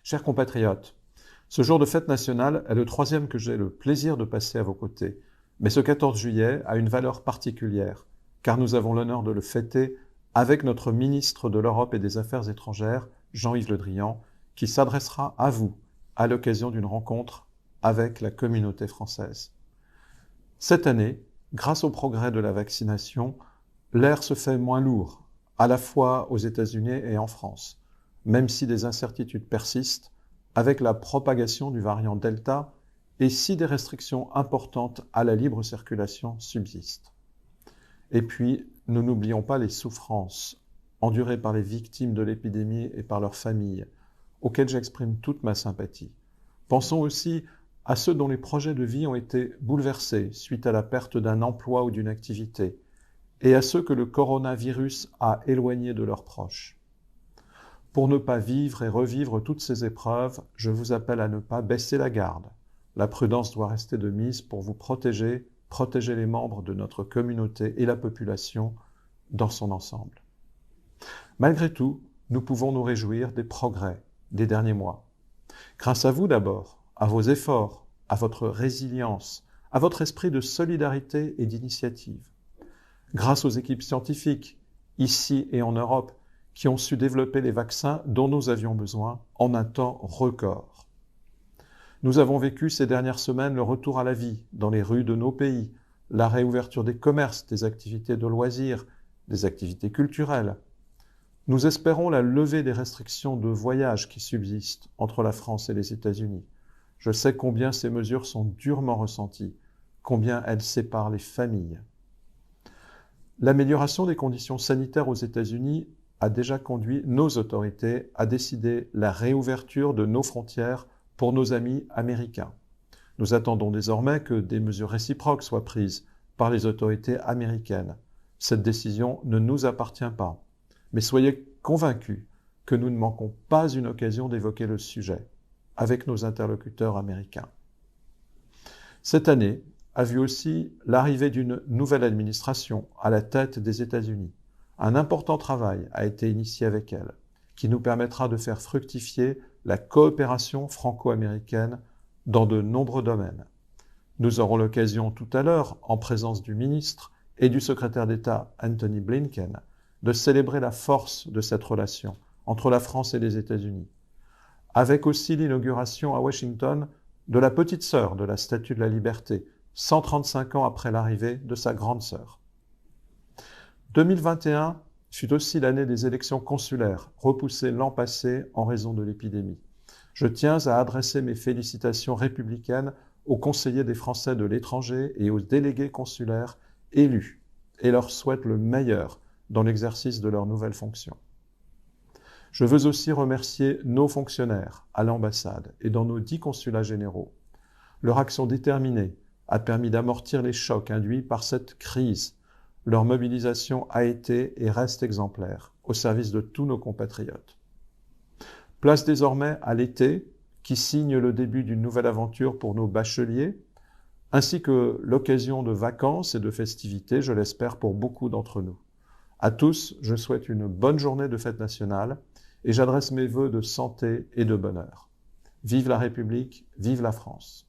Chers compatriotes, ce jour de fête nationale est le troisième que j'ai le plaisir de passer à vos côtés. Mais ce 14 juillet a une valeur particulière, car nous avons l'honneur de le fêter avec notre ministre de l'Europe et des Affaires étrangères, Jean-Yves Le Drian, qui s'adressera à vous à l'occasion d'une rencontre avec la communauté française. Cette année, grâce au progrès de la vaccination, l'air se fait moins lourd, à la fois aux États-Unis et en France, même si des incertitudes persistent avec la propagation du variant Delta et si des restrictions importantes à la libre circulation subsistent. Et puis, nous n'oublions pas les souffrances endurées par les victimes de l'épidémie et par leurs familles, auxquelles j'exprime toute ma sympathie. Pensons aussi à ceux dont les projets de vie ont été bouleversés suite à la perte d'un emploi ou d'une activité, et à ceux que le coronavirus a éloignés de leurs proches. Pour ne pas vivre et revivre toutes ces épreuves, je vous appelle à ne pas baisser la garde. La prudence doit rester de mise pour vous protéger les membres de notre communauté et la population dans son ensemble. Malgré tout, nous pouvons nous réjouir des progrès des derniers mois. Grâce à vous d'abord, à vos efforts, à votre résilience, à votre esprit de solidarité et d'initiative. Grâce aux équipes scientifiques, ici et en Europe, qui ont su développer les vaccins dont nous avions besoin en un temps record. Nous avons vécu ces dernières semaines le retour à la vie dans les rues de nos pays, la réouverture des commerces, des activités de loisirs, des activités culturelles. Nous espérons la levée des restrictions de voyage qui subsistent entre la France et les États-Unis. Je sais combien ces mesures sont durement ressenties, combien elles séparent les familles. L'amélioration des conditions sanitaires aux États-Unis a déjà conduit nos autorités à décider la réouverture de nos frontières pour nos amis américains. Nous attendons désormais que des mesures réciproques soient prises par les autorités américaines. Cette décision ne nous appartient pas, mais soyez convaincus que nous ne manquons pas une occasion d'évoquer le sujet avec nos interlocuteurs américains. Cette année a vu aussi l'arrivée d'une nouvelle administration à la tête des États-Unis. Un important travail a été initié avec elle, qui nous permettra de faire fructifier la coopération franco-américaine dans de nombreux domaines. Nous aurons l'occasion tout à l'heure, en présence du ministre et du secrétaire d'État Antony Blinken, de célébrer la force de cette relation entre la France et les États-Unis, avec aussi l'inauguration à Washington de la petite sœur de la Statue de la Liberté, 135 ans après l'arrivée de sa grande sœur. 2021 fut aussi l'année des élections consulaires, repoussées l'an passé en raison de l'épidémie. Je tiens à adresser mes félicitations républicaines aux conseillers des Français de l'étranger et aux délégués consulaires élus et leur souhaite le meilleur dans l'exercice de leurs nouvelles fonctions. Je veux aussi remercier nos fonctionnaires à l'ambassade et dans nos 10 consulats généraux. Leur action déterminée a permis d'amortir les chocs induits par cette crise. Leur mobilisation a été et reste exemplaire au service de tous nos compatriotes. Place désormais à l'été, qui signe le début d'une nouvelle aventure pour nos bacheliers, ainsi que l'occasion de vacances et de festivités, je l'espère, pour beaucoup d'entre nous. À tous, je souhaite une bonne journée de fête nationale et j'adresse mes vœux de santé et de bonheur. Vive la République, vive la France!